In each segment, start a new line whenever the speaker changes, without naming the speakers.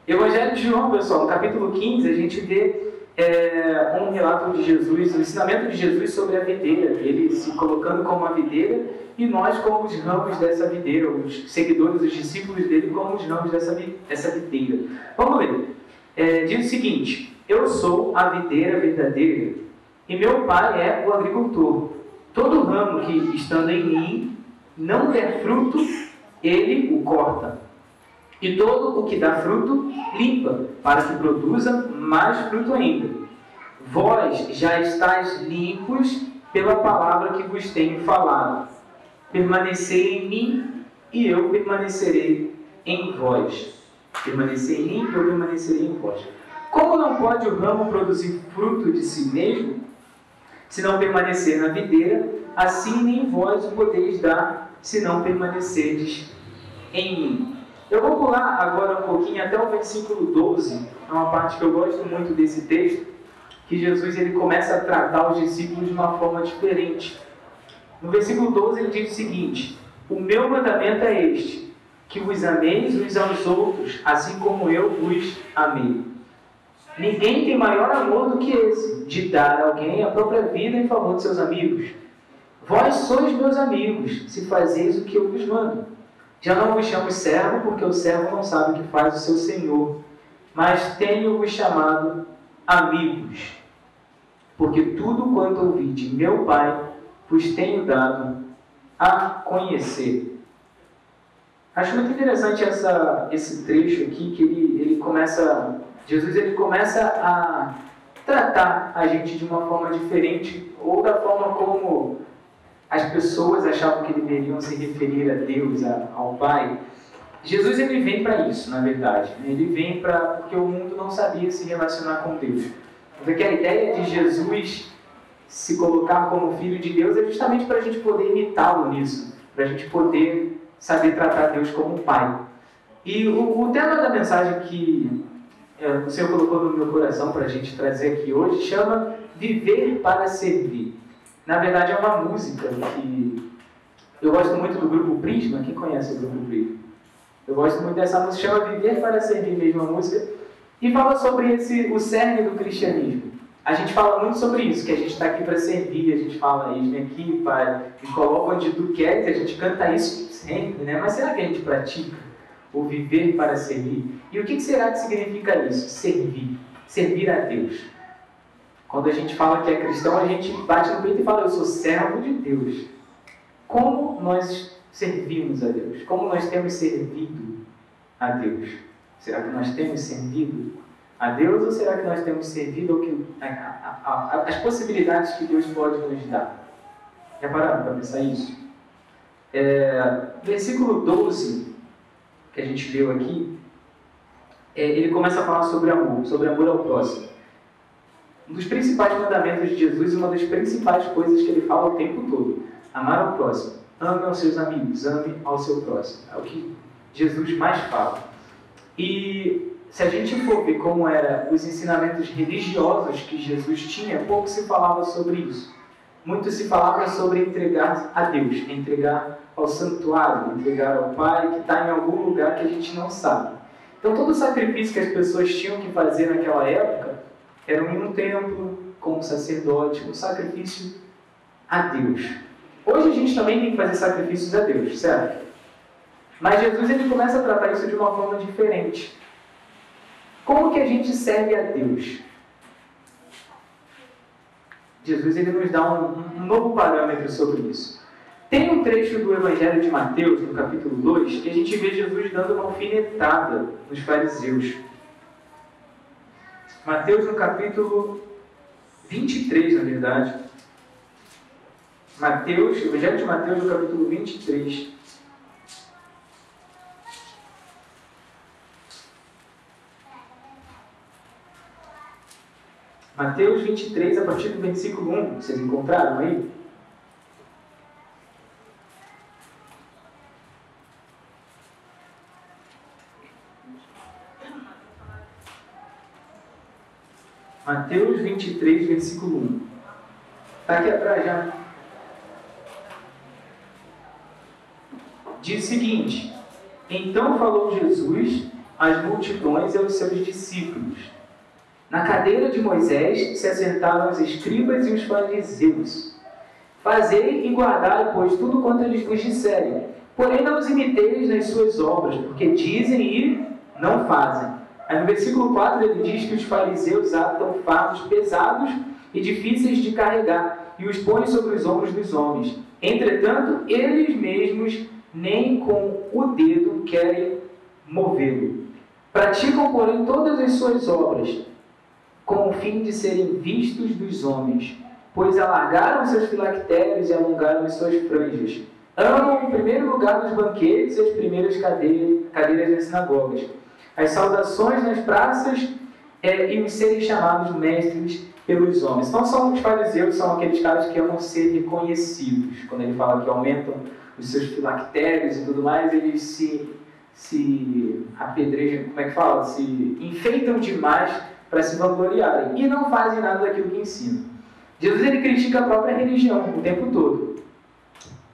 Evangelho de João, pessoal, no capítulo 15, a gente vê um relato de Jesus, o ensinamento de Jesus sobre a videira, ele se colocando como a videira e nós como os ramos dessa videira, os seguidores, os discípulos dele como os ramos dessa videira. Vamos ler. Diz o seguinte: eu sou a videira verdadeira e meu pai é o agricultor. Todo ramo que estando em mim não der fruto, ele o corta. E todo o que dá fruto, limpa, para que produza mais fruto ainda. Vós já estáis limpos pela palavra que vos tenho falado. Permanecei em mim e eu permanecerei em vós. Permanecei em mim e eu permanecerei em vós. Como não pode o ramo produzir fruto de si mesmo, se não permanecer na videira, assim nem vós o podeis dar, se não permanecerdes em mim. Eu vou pular agora um pouquinho até o versículo 12, é uma parte que eu gosto muito desse texto, que Jesus ele começa a tratar os discípulos de uma forma diferente. No versículo 12 ele diz o seguinte: o meu mandamento é este, que vos ameis uns aos outros, assim como eu vos amei. Ninguém tem maior amor do que esse, de dar a alguém a própria vida em favor de seus amigos. Vós sois meus amigos, se fazeis o que eu vos mando. Já não vos chamo servo, porque o servo não sabe o que faz o seu senhor, mas tenho-vos chamado amigos, porque tudo quanto ouvi de meu Pai vos tenho dado a conhecer. Acho muito interessante esse trecho aqui, que Jesus ele começa a tratar a gente de uma forma diferente, ou da forma como as pessoas achavam que deveriam se referir a Deus, ao Pai. Jesus ele vem para isso, na verdade. Ele vem porque o mundo não sabia se relacionar com Deus. Porque a ideia de Jesus se colocar como Filho de Deus é justamente para a gente poder imitá-lo nisso, para a gente poder saber tratar Deus como Pai. E o tema da mensagem que o Senhor colocou no meu coração para a gente trazer aqui hoje chama Viver para Servir. Na verdade é uma música que eu gosto muito do grupo Prisma. Quem conhece o grupo Prisma? Eu gosto muito dessa música, chama Viver para Servir mesmo a música, e fala sobre o cerne do cristianismo. A gente fala muito sobre isso, que a gente está aqui para servir, a gente fala isso, vem aqui, Pai, me coloca onde tu queres, a gente canta isso sempre, né? Mas será que a gente pratica o viver para servir? E o que será que significa isso? Servir. Servir a Deus. Quando a gente fala que é cristão, a gente bate no peito e fala: eu sou servo de Deus. Como nós servimos a Deus? Como nós temos servido a Deus? Será que nós temos servido a Deus, ou será que nós temos servido as possibilidades que Deus pode nos dar? Já pararam para pensar isso? Versículo 12, que a gente leu aqui, ele começa a falar sobre amor ao próximo. Um dos principais mandamentos de Jesus e uma das principais coisas que ele fala o tempo todo: amar ao próximo. Ame aos seus amigos, ame ao seu próximo. É o que Jesus mais fala. E se a gente for ver como eram os ensinamentos religiosos que Jesus tinha, pouco se falava sobre isso. Muito se falava sobre entregar a Deus, entregar ao santuário, entregar ao Pai, que está em algum lugar que a gente não sabe. Então todo o sacrifício que as pessoas tinham que fazer naquela época era em um templo, com um sacerdote, um sacrifício a Deus. Hoje a gente também tem que fazer sacrifícios a Deus, certo? Mas Jesus ele começa a tratar isso de uma forma diferente. Como que a gente serve a Deus? Jesus ele nos dá um novo parâmetro sobre isso. Tem um trecho do Evangelho de Mateus, no capítulo 2, que a gente vê Jesus dando uma alfinetada nos fariseus. Mateus, no capítulo 23, na verdade. Evangelho de Mateus, no capítulo 23. Mateus 23, a partir do versículo 1. Vocês encontraram aí? Mateus 23, versículo 1. Está aqui atrás já. Diz o seguinte: então falou Jesus às multidões e aos seus discípulos. Na cadeira de Moisés se assentaram os escribas e os fariseus. Fazei e guardai, pois, tudo quanto eles vos disserem. Porém, não os imiteis nas suas obras, porque dizem e não fazem. Aí no versículo 4 ele diz que os fariseus atam fardos pesados e difíceis de carregar, e os põem sobre os ombros dos homens. Entretanto, eles mesmos nem com o dedo querem movê-lo. Praticam, porém, todas as suas obras, com o fim de serem vistos dos homens, pois alargaram seus filactérios e alongaram as suas franjas. Amam o primeiro lugar nos banquetes e as primeiras cadeiras nas sinagogas, as saudações nas praças e os serem chamados mestres pelos homens. Então, são os fariseus, são aqueles caras que amam ser reconhecidos. Quando ele fala que aumentam os seus filactérios e tudo mais, eles se apedrejam, como é que fala? Se enfeitam demais para se vangloriarem e não fazem nada daquilo que ensinam. Jesus ele critica a própria religião o tempo todo.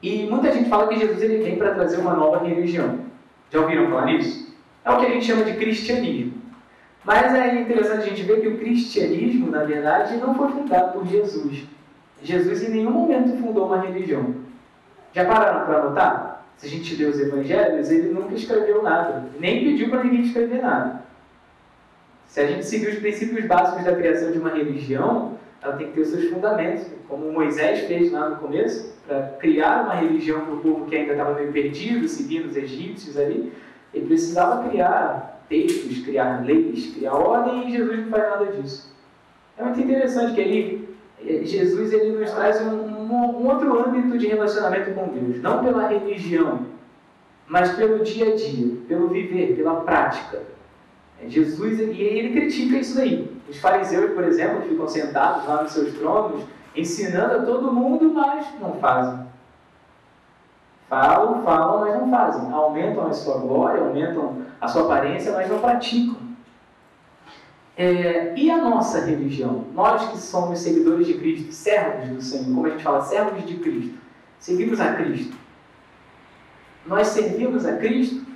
E muita gente fala que Jesus ele vem para trazer uma nova religião. Já ouviram falar nisso? É o que a gente chama de cristianismo. Mas é interessante a gente ver que o cristianismo, na verdade, não foi fundado por Jesus. Jesus em nenhum momento fundou uma religião. Já pararam para notar? Se a gente lê os evangelhos, ele nunca escreveu nada. Nem pediu para ninguém escrever nada. Se a gente seguir os princípios básicos da criação de uma religião, ela tem que ter os seus fundamentos, como Moisés fez lá no começo, para criar uma religião para o povo que ainda estava meio perdido, seguindo os egípcios ali. Ele precisava criar textos, criar leis, criar ordem, e Jesus não faz nada disso. É muito interessante que Jesus ele nos traz um outro âmbito de relacionamento com Deus, não pela religião, mas pelo dia a dia, pelo viver, pela prática. Jesus, e ele critica isso daí. Os fariseus, por exemplo, ficam sentados lá nos seus tronos, ensinando a todo mundo, mas não fazem. Falam, mas não fazem. Aumentam a sua glória, aumentam a sua aparência, mas não praticam. E a nossa religião? Nós que somos seguidores de Cristo, servos do Senhor, como a gente fala, servos de Cristo, seguimos a Cristo. Nós servimos a Cristo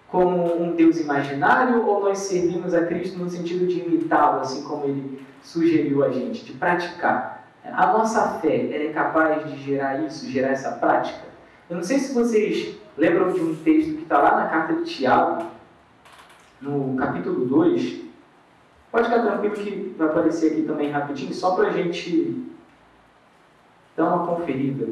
como um Deus imaginário, ou nós servimos a Cristo no sentido de imitá-lo, assim como ele sugeriu a gente, de praticar? A nossa fé é capaz de gerar isso, gerar essa prática? Eu não sei se vocês lembram de um texto que está lá na carta de Tiago, no capítulo 2. Pode ficar tranquilo que vai aparecer aqui também rapidinho, só para a gente dar uma conferida.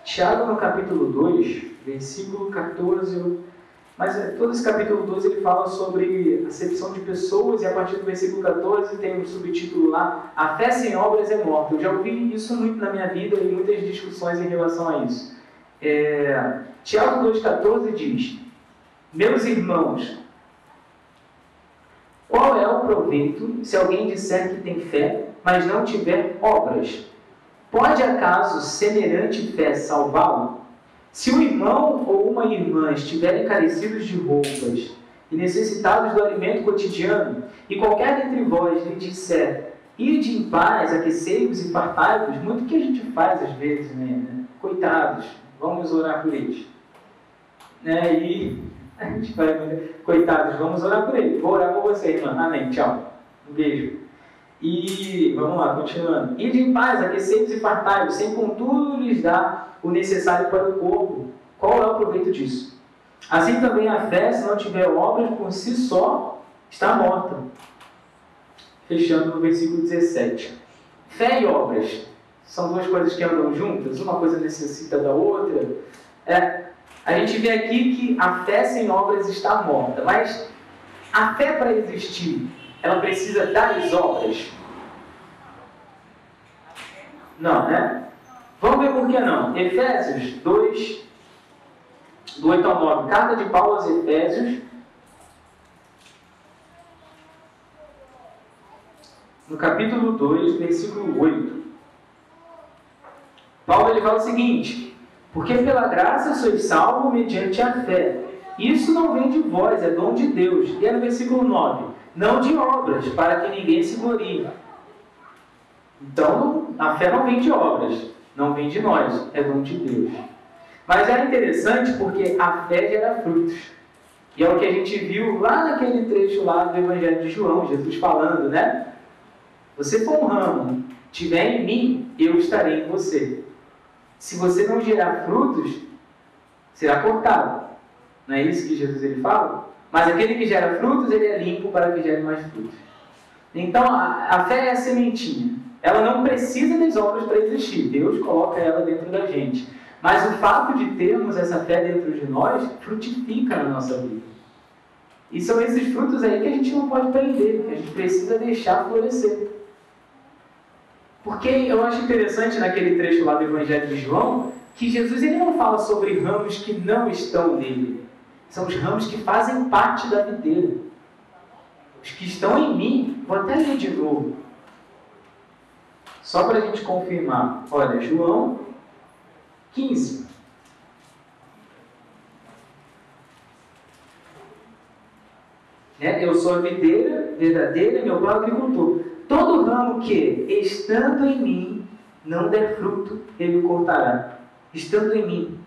Tiago, no capítulo 2, versículo 14, mas todo esse capítulo 2 ele fala sobre acepção de pessoas, e a partir do versículo 14 tem um subtítulo lá, a fé sem obras é morta. Eu já ouvi isso muito na minha vida e muitas discussões em relação a isso. Tiago 2,14 diz: meus irmãos, qual é o proveito se alguém disser que tem fé, mas não tiver obras? Pode acaso semelhante fé salvá-lo? Se um irmão ou uma irmã estiverem carecidos de roupas e necessitados do alimento cotidiano, e qualquer dentre vós lhe disser, ide em paz, aquecei-vos e fartai-vos, muito que a gente faz às vezes, né? Coitados, vamos orar por eles. E a gente vai, coitados, vamos orar por eles. Vou orar por você, irmã. Amém. Tchau. Um beijo. E vamos lá, continuando. Ide em paz, aquecei-vos e fartai-vos, sem contudo lhes dar o necessário para o corpo. Qual é o proveito disso? Assim também a fé, se não tiver obras por si só, está morta. Fechando no versículo 17. Fé e obras são duas coisas que andam juntas, uma coisa necessita da outra. A gente vê aqui que a fé sem obras está morta, mas a fé, para existir, ela precisa das obras? Não, né? Vamos ver por que não. Efésios 2, do 8 ao 9. Carta de Paulo aos Efésios, no capítulo 2, versículo 8. Paulo ele fala o seguinte: porque pela graça sois salvos mediante a fé. Isso não vem de vós, é dom de Deus. E é no versículo 9. Não de obras, para que ninguém se glorie. Então, a fé não vem de obras, não vem de nós, é dom de Deus. Mas é interessante porque a fé gera frutos. E é o que a gente viu lá naquele trecho lá do Evangelho de João, Jesus falando, né? Você for um ramo, estiver em mim, eu estarei em você. Se você não gerar frutos, será cortado. Não é isso que Jesus ele fala? Mas aquele que gera frutos, ele é limpo para que gere mais frutos. Então, a fé é a sementinha. Ela não precisa das obras para existir. Deus coloca ela dentro da gente. Mas o fato de termos essa fé dentro de nós, frutifica na nossa vida. E são esses frutos aí que a gente não pode prender, que a gente precisa deixar florescer. Porque eu acho interessante naquele trecho lá do Evangelho de João, que Jesus ele não fala sobre ramos que não estão nele. São os ramos que fazem parte da videira. Os que estão em mim, vou até ler de novo. Só para a gente confirmar. Olha, João 15. Eu sou a videira verdadeira, meu pai é o agricultor. Todo ramo que, estando em mim, não der fruto, ele o cortará. Estando em mim.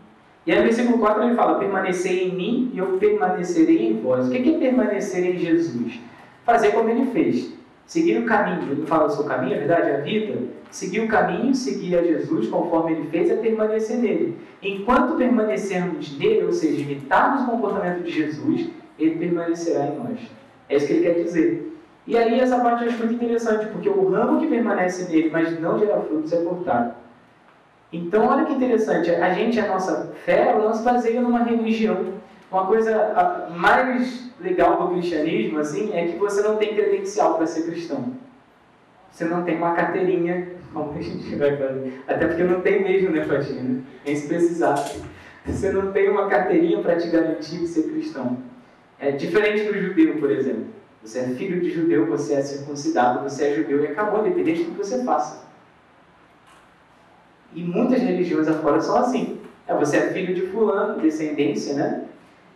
E aí no versículo 4 ele fala, permanecei em mim e eu permanecerei em vós. O que é permanecer em Jesus? Fazer como ele fez. Seguir o caminho. Ele fala o seu caminho, a verdade, a vida. Seguir o caminho, seguir a Jesus conforme ele fez, é permanecer nele. Enquanto permanecermos nele, ou seja, imitarmos o comportamento de Jesus, ele permanecerá em nós. É isso que ele quer dizer. E aí essa parte eu acho muito interessante, porque o ramo que permanece nele, mas não gera frutos, é cortado. Então, olha que interessante, a nossa fé, ela não se baseia numa religião. Uma coisa mais legal do cristianismo, assim, é que você não tem credencial para ser cristão. Você não tem uma carteirinha, como a gente vai fazer. Até porque não tem mesmo, né, Fatina? Nem se precisasse. Você não tem uma carteirinha para te garantir de ser cristão. É diferente do judeu, por exemplo. Você é filho de judeu, você é circuncidado, você é judeu e acabou, independente do que você faça. E muitas religiões afora são assim. Você é filho de fulano, descendência, né?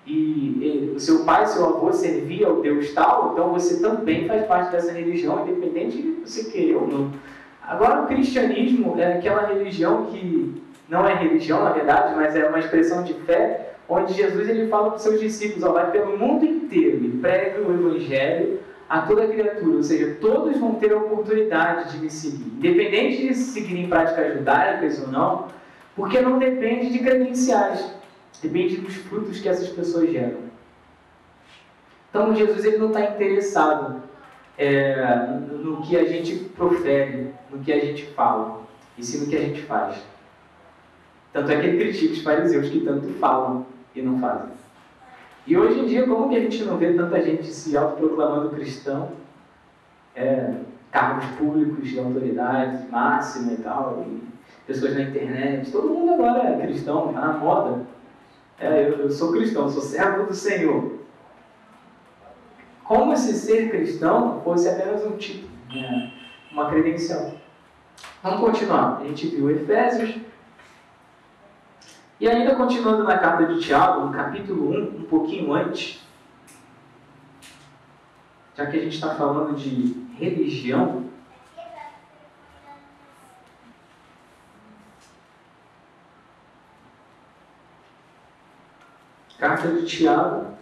E o seu pai, seu avô servia ao Deus tal, então você também faz parte dessa religião, independente de você querer ou não. Agora, o cristianismo é aquela religião que não é religião, na verdade, mas é uma expressão de fé, onde Jesus ele fala para os seus discípulos, vai pelo mundo inteiro e prega o evangelho a toda criatura, ou seja, todos vão ter a oportunidade de me seguir, independente de seguirem práticas judaicas ou não, porque não depende de credenciais, depende dos frutos que essas pessoas geram. Então Jesus ele não está interessado no que a gente profere, no que a gente fala, e sim no que a gente faz. Tanto é que ele critica os fariseus que tanto falam e não fazem. E hoje em dia, como que a gente não vê tanta gente se autoproclamando cristão, cargos públicos de autoridade máxima e tal, e pessoas na internet, todo mundo agora é cristão, está na moda. Eu sou cristão, sou servo do Senhor. Como se ser cristão fosse apenas um título, uma credencial. Vamos continuar. A gente viu Efésios. E ainda continuando na carta de Tiago, no capítulo 1, um pouquinho antes, já que a gente está falando de religião, carta de Tiago,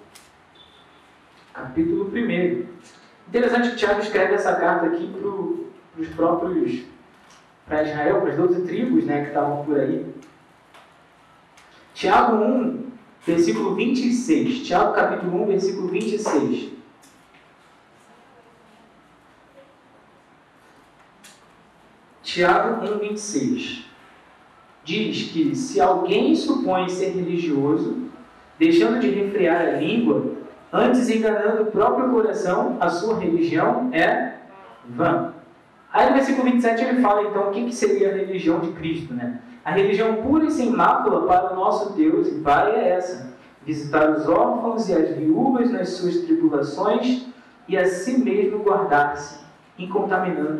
capítulo 1. Interessante que Tiago escreve essa carta aqui para Israel, para as 12 tribos, que estavam por aí. Tiago 1, versículo 26. Tiago capítulo 1, versículo 26. Tiago 1, 26. Diz que se alguém supõe ser religioso, deixando de refrear a língua, antes enganando o próprio coração, a sua religião é vã. Aí no versículo 27 ele fala então o que seria a religião de Cristo, A religião pura e sem mácula para o nosso Deus e Pai é essa: visitar os órfãos e as viúvas nas suas tribulações e a si mesmo guardar-se incontaminado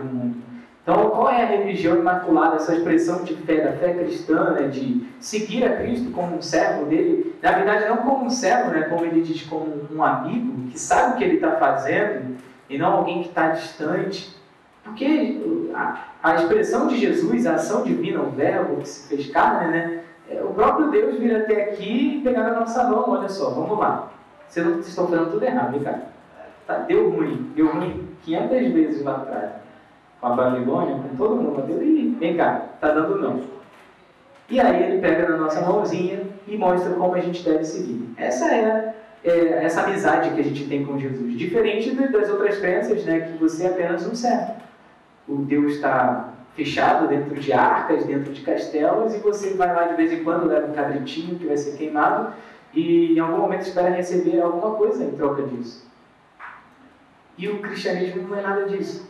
do mundo. Então, qual é a religião imaculada? Essa expressão de fé, da fé cristã, de seguir a Cristo como um servo dele. Na verdade, não como um servo, como ele diz, como um amigo que sabe o que ele está fazendo e não alguém que está distante. Porque a expressão de Jesus, a ação divina, o verbo que se fez carne, O próprio Deus vir até aqui e pegar na nossa mão, olha só, vamos lá. Vocês estão fazendo tudo errado, hein, cara? Tá, deu ruim 500 vezes lá atrás. Com a Babilônia, com todo mundo. E vem cá, tá dando não. E aí ele pega na nossa mãozinha e mostra como a gente deve seguir. Essa é essa amizade que a gente tem com Jesus. Diferente das outras crenças, né, que você é apenas um servo. O Deus está fechado dentro de arcas, dentro de castelos, e você vai lá de vez em quando, leva um cabritinho que vai ser queimado, e em algum momento espera receber alguma coisa em troca disso. E o cristianismo não é nada disso.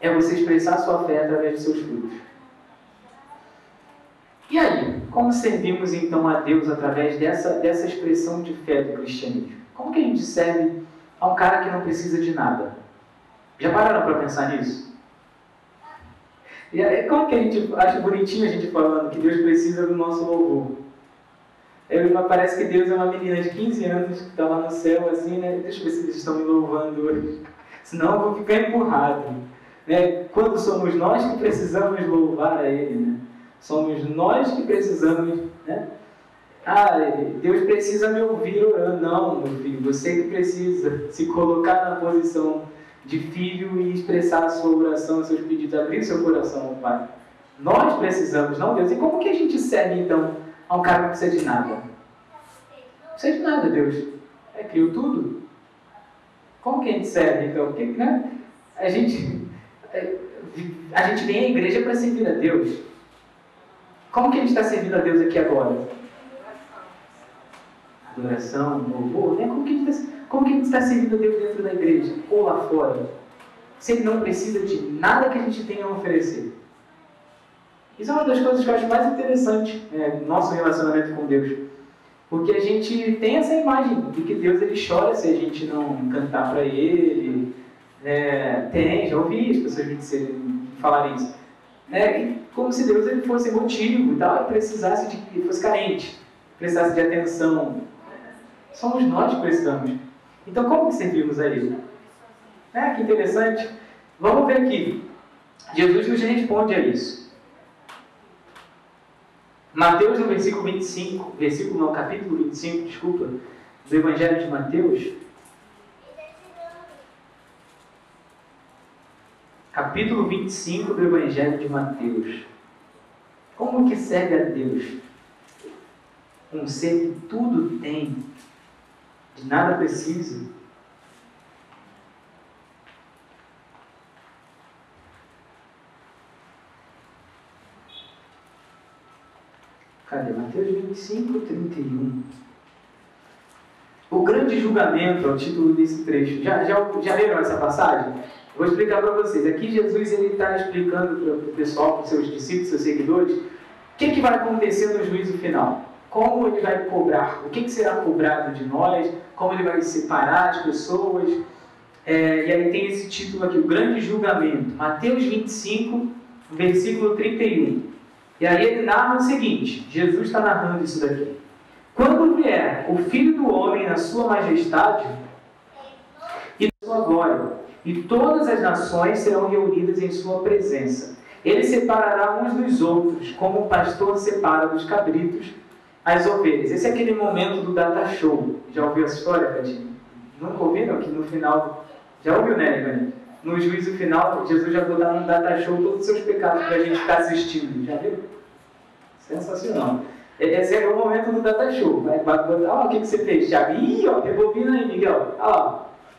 É você expressar a sua fé através de seus frutos. E aí, como servimos então a Deus através dessa expressão de fé do cristianismo? Como que a gente serve a um cara que não precisa de nada? Já pararam para pensar nisso? E aí, como que a gente acha bonitinho a gente falando que Deus precisa do nosso louvor? Parece que Deus é uma menina de 15 anos que está lá no céu, assim, né? Deixa eu ver se eles estão me louvando hoje. Senão eu vou ficar empurrado. Né? Quando somos nós que precisamos louvar a Ele, né? Somos nós que precisamos, né? Deus precisa me ouvir orando. Não, meu filho, você que precisa se colocar na posição de filho e expressar a sua oração, os seus pedidos, abrir o seu coração ao Pai. Nós precisamos, não Deus. E como que a gente serve, então, a um cara que não precisa de nada? Não precisa de nada, Deus. Criou tudo. Como que a gente serve, então? Porque, né? A gente vem à igreja para servir a Deus. Como que a gente está servindo a Deus aqui agora? Adoração, louvor, né? Como que a gente está servindo a Deus dentro da igreja ou lá fora? Se Ele não precisa de nada que a gente tenha a oferecer. Isso é uma das coisas que eu acho mais interessante no nosso relacionamento com Deus. Porque a gente tem essa imagem de que Deus ele chora se a gente não cantar para Ele. Já ouvi as pessoas me falarem isso. Como se Deus ele fosse emotivo e tal, e fosse carente, precisasse de atenção. Somos nós que precisamos. Então, como que servimos a Ele? Que interessante. Vamos ver aqui. Jesus nos responde a isso. Mateus, no capítulo 25, do Evangelho de Mateus. Capítulo 25 do Evangelho de Mateus. Como que serve a Deus? Um ser que tudo tem, de nada precisa. Cadê? Mateus 25, 31. O grande julgamento é o título desse trecho. Já leram essa passagem? Vou explicar para vocês. Aqui Jesus está explicando para o pessoal, para os seus discípulos, seus seguidores, o que vai acontecer no juízo final. Como Ele vai cobrar, o que será cobrado de nós, como Ele vai separar as pessoas. E aí tem esse título aqui, o grande julgamento. Mateus 25, versículo 31. E aí ele narra o seguinte, Jesus está narrando isso daqui. Quando vier o Filho do Homem na sua majestade e na sua glória, e todas as nações serão reunidas em sua presença. Ele separará uns dos outros, como o pastor separa dos cabritos as ovelhas. Esse é aquele momento do data show. Já ouviu essa história, Cadinho? Nunca ouviram? Que no final... Já ouviu, né, Ivani? No juízo final, Jesus já botar no data show todos os seus pecados para a gente ficar assistindo. Já viu? Sensacional. Esse é o momento do data show. Vai botar, o que você fez, Thiago? Ih, rebobina aí, Miguel.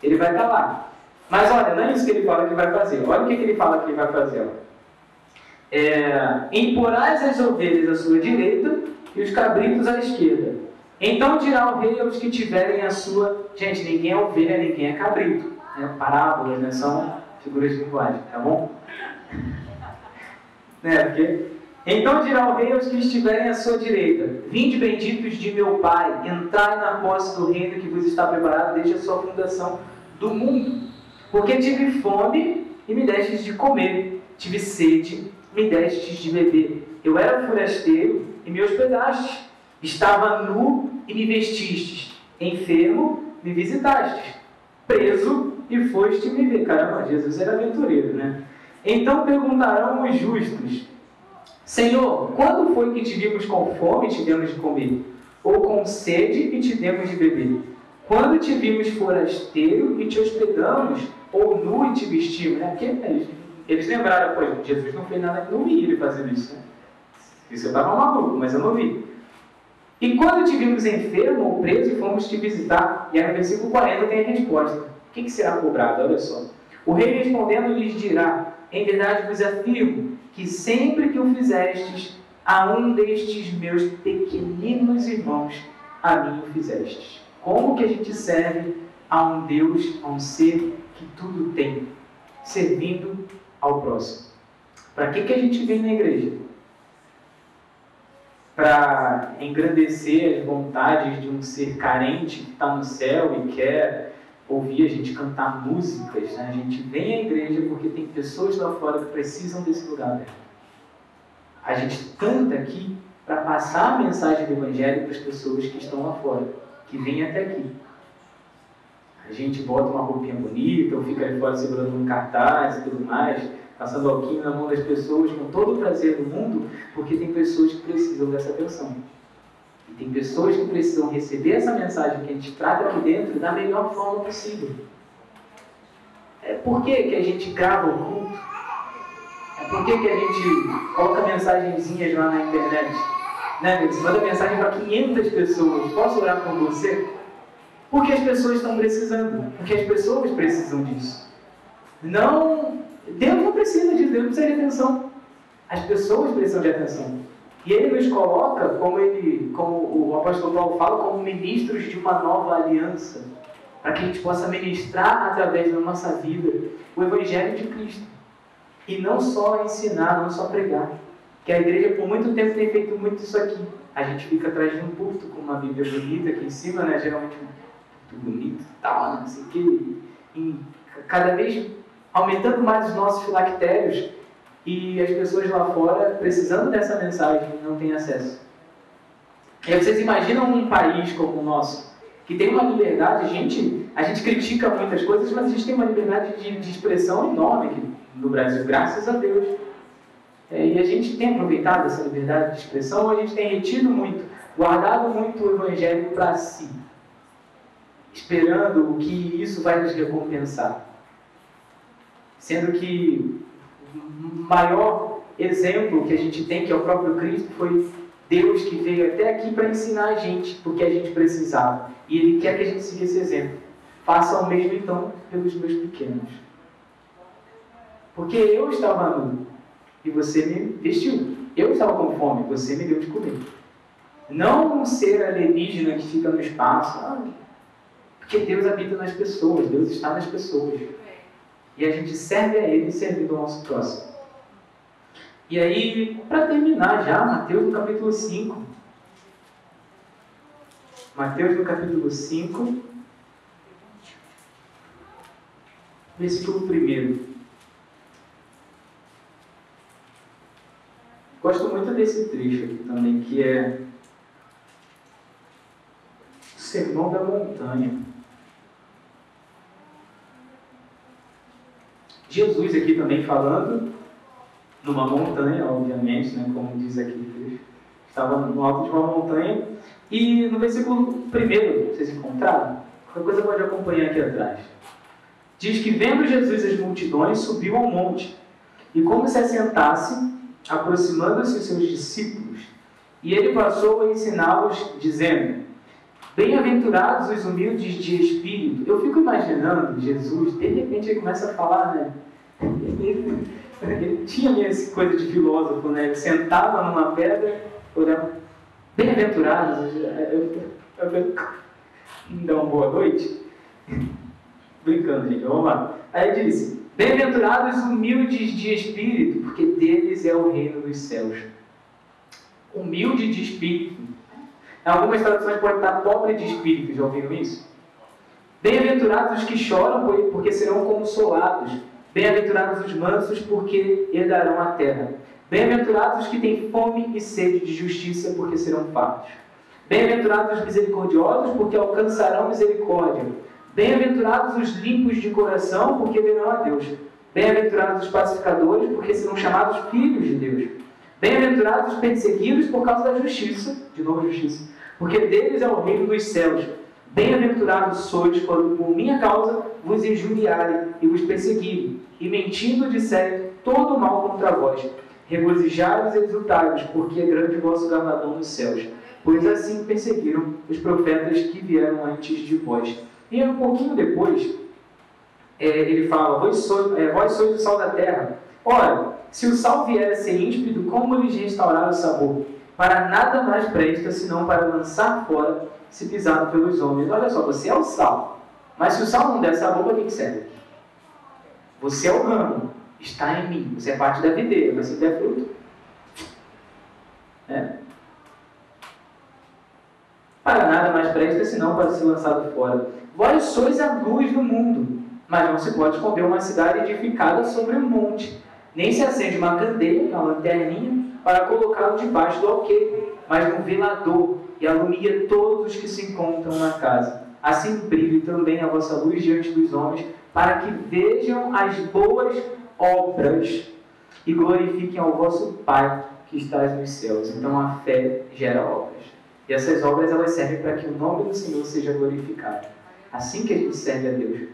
Ele vai estar lá. Mas olha, não é isso que ele fala que vai fazer. Olha o que ele fala que ele vai fazer. Imporás as ovelhas à sua direita e os cabritos à esquerda. Então dirá o rei aos que tiverem a sua... Gente, ninguém é ovelha, ninguém é cabrito. Parábolas, né? São figuras de linguagem, tá bom? Então dirá o rei aos que estiverem à sua direita: vinde benditos de meu Pai, entrai na posse do reino que vos está preparado desde a sua fundação do mundo. Porque tive fome e me destes de comer, tive sede, me destes de beber. Eu era forasteiro e me hospedastes, estava nu e me vestistes, enfermo, me visitastes, preso e foste me ver. Caramba, Jesus era aventureiro, né? Então perguntarão os justos: Senhor, quando foi que te vimos com fome e te demos de comer? Ou com sede e te demos de beber? Quando te vimos forasteiro e te hospedamos? Ou nu e te vestimos? Né? Porque eles lembraram, pô, Jesus não fez nada, não vi ele fazendo isso. Né? Isso eu estava maluco, mas eu não vi. E quando te vimos enfermo ou preso e fomos te visitar? E aí no versículo 40 tem a resposta. O que será cobrado? Olha só. O rei respondendo lhes dirá: em verdade vos afirmo que sempre que o fizestes a um destes meus pequeninos irmãos, a mim o fizestes. Como que a gente serve a um Deus, a um ser que tudo tem, servindo ao próximo? Para que a gente vem na igreja? Para engrandecer as vontades de um ser carente que está no céu e quer ouvir a gente cantar músicas, né? A gente vem à igreja porque tem pessoas lá fora que precisam desse lugar aberto. A gente canta aqui para passar a mensagem do Evangelho para as pessoas que estão lá fora, que vêm até aqui. A gente bota uma roupinha bonita, ou fica ali fora segurando um cartaz e tudo mais, passando alquinho na mão das pessoas com todo o prazer do mundo, porque tem pessoas que precisam dessa atenção. E tem pessoas que precisam receber essa mensagem que a gente trata aqui dentro da melhor forma possível. Por que a gente grava o culto? Por que a gente coloca mensagenzinhas lá na internet? Né? Você manda mensagem para 500 pessoas. Posso orar por você? Porque as pessoas estão precisando. Porque as pessoas precisam disso. Deus não precisa disso. Deus não precisa de atenção. As pessoas precisam de atenção. E Ele nos coloca, como o apóstolo Paulo fala, como ministros de uma nova aliança. Para que a gente possa ministrar através da nossa vida o Evangelho de Cristo. E não só ensinar, não só pregar. Que a igreja por muito tempo tem feito muito isso aqui. A gente fica atrás de um púlpito com uma Bíblia bonita aqui em cima, né? Geralmente muito bonito, tal, não sei o que. E cada vez aumentando mais os nossos filactérios e as pessoas lá fora precisando dessa mensagem não têm acesso. E aí vocês imaginam um país como o nosso, que tem uma liberdade, a gente critica muitas coisas, mas a gente tem uma liberdade de expressão enorme aqui no Brasil, graças a Deus. E a gente tem aproveitado essa liberdade de expressão, a gente tem retido muito, guardado muito o Evangelho para si, esperando que isso vai nos recompensar. Sendo que o maior exemplo que a gente tem, que é o próprio Cristo, foi Deus que veio até aqui para ensinar a gente o que a gente precisava. E Ele quer que a gente siga esse exemplo. Faça o mesmo então pelos meus pequenos. Porque eu estava nu e você me vestiu. Eu estava com fome, você me deu de comer. Não um ser alienígena que fica no espaço. Porque Deus habita nas pessoas, Deus está nas pessoas. E a gente serve a Ele servindo ao nosso próximo. E aí, para terminar já, Mateus no capítulo 5. Mateus no capítulo 5, versículo 1. Gosto muito desse trecho aqui também, que é o Sermão da Montanha. Jesus aqui também falando numa montanha, obviamente, né, como diz aqui o trecho. Estava no alto de uma montanha. E no versículo 1, vocês encontraram? Qualquer coisa pode acompanhar aqui atrás. Diz que, vendo Jesus as multidões, subiu ao monte. E como se assentasse, aproximando-se os seus discípulos, e ele passou a ensiná-los, dizendo: bem-aventurados os humildes de espírito. Eu fico imaginando Jesus, de repente ele começa a falar, né? Ele tinha essa coisa de filósofo, né? Ele sentava numa pedra, olhava, bem-aventurados, me dá uma boa noite. Brincando, gente, vamos lá. Aí ele disse: bem-aventurados os humildes de espírito, porque deles é o reino dos céus. Humilde de espírito. Em algumas traduções pode estar pobre de espírito, já ouviram isso? Bem-aventurados os que choram, porque serão consolados. Bem-aventurados os mansos, porque herdarão a terra. Bem-aventurados os que têm fome e sede de justiça, porque serão fartos. Bem-aventurados os misericordiosos, porque alcançarão misericórdia. Bem-aventurados os limpos de coração, porque verão a Deus. Bem-aventurados os pacificadores, porque serão chamados filhos de Deus. Bem-aventurados os perseguidos por causa da justiça, de novo justiça, porque deles é o reino dos céus. Bem-aventurados sois quando por minha causa vos injuriarem e vos perseguirem, e mentindo disserem todo mal contra vós. Regozijai-vos e exultai-vos, porque é grande o vosso galardão nos céus. Pois assim perseguiram os profetas que vieram antes de vós. E um pouquinho depois, ele fala, vós sois o sal da terra. Ora, se o sal vier a ser ímpido, como lhes restaurar o sabor? Para nada mais presta, senão para lançar fora, se pisado pelos homens. Olha só, você é o sal. Mas se o sal não der sabor, para que serve? Você é o ramo, está em mim. Você é parte da videira, mas se der fruto. Para nada mais presta, senão para ser lançado fora. Vós sois a luz do mundo, mas não se pode esconder uma cidade edificada sobre um monte. Nem se acende uma candeia, uma lanterninha, para colocá-lo debaixo do alqueire, mas no velador, e alumia todos os que se encontram na casa. Assim brilhe também a vossa luz diante dos homens, para que vejam as boas obras e glorifiquem ao vosso Pai que estás nos céus. Então a fé gera obras. E essas obras elas servem para que o nome do Senhor seja glorificado. Assim que a gente serve a Deus.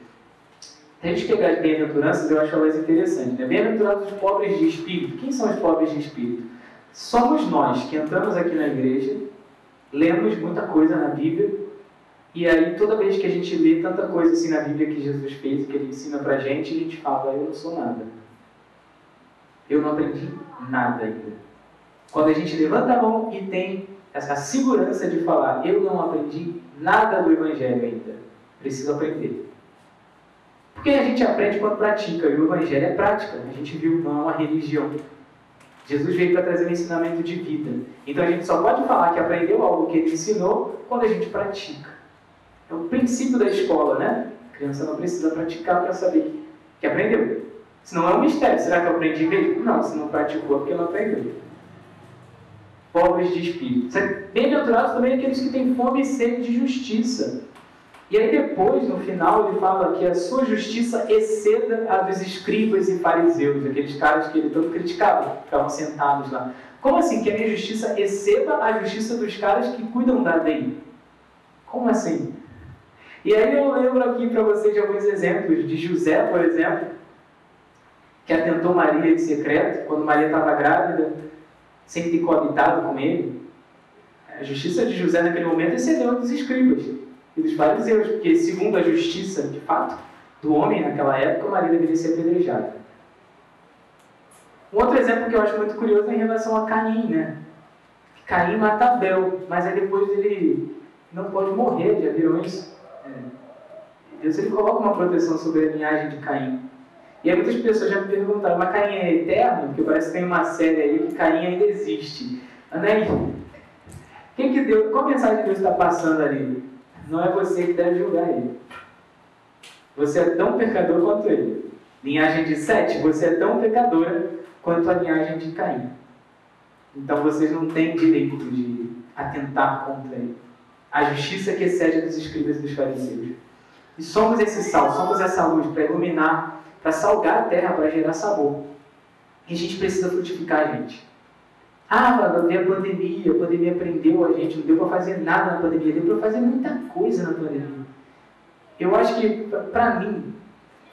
Se a gente pegar as bem-aventuranças, eu acho elas interessantes. Né? Bem-aventurados os pobres de espírito. Quem são os pobres de espírito? Somos nós que entramos aqui na igreja, lemos muita coisa na Bíblia, e aí toda vez que a gente lê tanta coisa assim na Bíblia que Jesus fez, que Ele ensina pra gente, a gente fala, eu não sou nada. Eu não aprendi nada ainda. Quando a gente levanta a mão e tem essa segurança de falar, eu não aprendi nada do Evangelho ainda, preciso aprender. Porque a gente aprende quando pratica, e o Evangelho é prática, a gente viu, não é uma religião. Jesus veio para trazer um ensinamento de vida. Então a gente só pode falar que aprendeu algo que Ele ensinou quando a gente pratica. É o princípio da escola, né? A criança não precisa praticar para saber que aprendeu. Senão é um mistério. Será que eu aprendi mesmo? Não, se não praticou é porque não aprendeu. Pobres de espírito. Bem-aventurados também aqueles que têm fome e sede de justiça. E aí depois, no final, ele fala que a sua justiça exceda a dos escribas e fariseus, aqueles caras que ele tanto criticava, ficavam sentados lá. Como assim que a minha justiça exceda a justiça dos caras que cuidam da lei? Como assim? E aí eu lembro aqui para vocês de alguns exemplos de José, por exemplo, que atentou Maria em secreto, quando Maria estava grávida, sem ter coabitado com ele. A justiça de José naquele momento excedeu a dos escribas e dos fariseus, porque segundo a justiça, de fato, do homem naquela época, Maria deveria ser apedrejada. Um outro exemplo que eu acho muito curioso é em relação a Caim, né? Caim mata Abel, mas aí depois ele não pode morrer, já viram isso? Deus ele coloca uma proteção sobre a linhagem de Caim. E aí muitas pessoas já me perguntaram, mas Caim é eterno? Porque parece que tem uma série aí que Caim ainda existe. Anaí, qual a mensagem que Deus está passando ali? Não é você que deve julgar ele. Você é tão pecador quanto ele. Linhagem de Sete, você é tão pecadora quanto a linhagem de Caim. Então vocês não têm direito de atentar contra ele. A justiça que excede dos escribas e dos fariseus. E somos esse sal, somos essa luz para iluminar, para salgar a terra, para gerar sabor. E a gente precisa frutificar, gente. Veio a pandemia prendeu a gente, não deu para fazer nada na pandemia, deu para fazer muita coisa na pandemia. Eu acho que, para mim,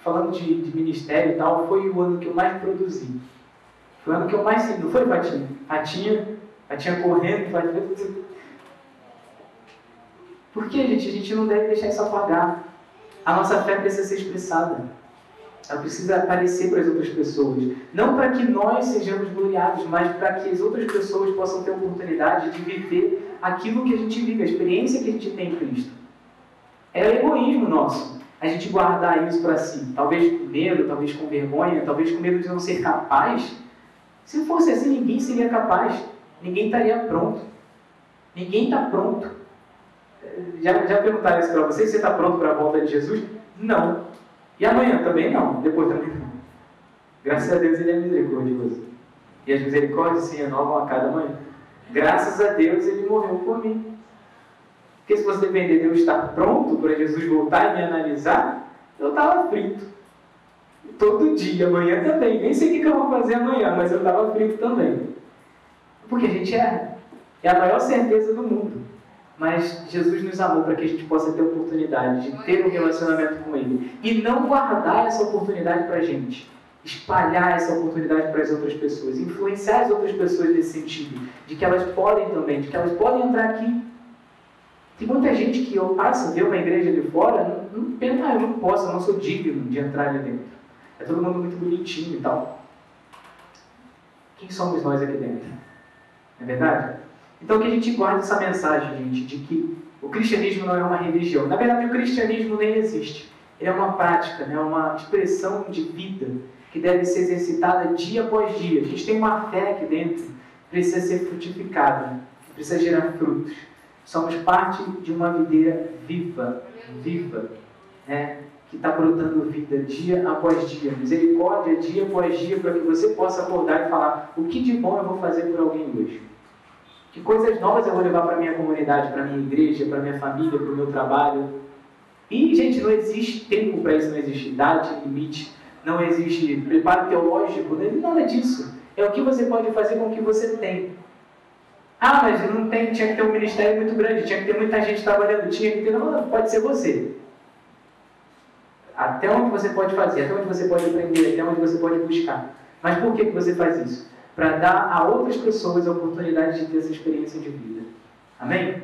falando de ministério e tal, foi o ano que eu mais produzi. Foi o ano que eu mais... Não foi, Patinha? Patinha correndo, Patinha... Por que, gente? A gente não deve deixar isso apagar. A nossa fé precisa ser expressada. Ela precisa aparecer para as outras pessoas. Não para que nós sejamos gloriados, mas para que as outras pessoas possam ter a oportunidade de viver aquilo que a gente vive, a experiência que a gente tem em Cristo. É egoísmo nosso a gente guardar isso para si. Talvez com medo, talvez com vergonha, talvez com medo de não ser capaz. Se fosse assim, ninguém seria capaz. Ninguém estaria pronto. Ninguém está pronto. Já perguntaram isso para você? Você está pronto para a volta de Jesus? Não. E amanhã também não. Depois também não. Graças a Deus Ele é misericordioso. E as misericórdias se renovam a cada manhã. Graças a Deus Ele morreu por mim. Porque se você depender de eu estar pronto para Jesus voltar e me analisar, eu estava frito. Todo dia, amanhã também. Nem sei o que eu vou fazer amanhã, mas eu estava frito também. Porque a gente erra. É a maior certeza do mundo. Mas Jesus nos amou para que a gente possa ter a oportunidade de ter um relacionamento com Ele. E não guardar essa oportunidade para a gente. Espalhar essa oportunidade para as outras pessoas. Influenciar as outras pessoas nesse sentido. De que elas podem também, de que elas podem entrar aqui. Tem muita gente que passa, vê uma igreja de fora, não pensa, eu não posso, eu não sou digno de entrar ali dentro. É todo mundo muito bonitinho e tal. Quem somos nós aqui dentro? Não é verdade? Então que a gente guarde essa mensagem, gente, de que o cristianismo não é uma religião. Na verdade, o cristianismo nem existe. Ele é uma prática, né? Uma expressão de vida que deve ser exercitada dia após dia. A gente tem uma fé aqui dentro que precisa ser frutificada, que precisa gerar frutos. Somos parte de uma videira viva, né? Que está brotando vida dia após dia, misericórdia dia após dia, para que você possa acordar e falar: o que de bom eu vou fazer por alguém hoje? Que coisas novas eu vou levar para a minha comunidade, para a minha igreja, para a minha família, para o meu trabalho? E, gente, não existe tempo para isso, não existe idade, limite, não existe preparo teológico, não existe nada disso. É o que você pode fazer com o que você tem. Ah, mas não tem, tinha que ter um ministério muito grande, tinha que ter muita gente trabalhando, tinha que ter... Não, pode ser você. Até onde você pode fazer, até onde você pode aprender, até onde você pode buscar. Mas por que você faz isso? Para dar a outras pessoas a oportunidade de ter essa experiência de vida. Amém?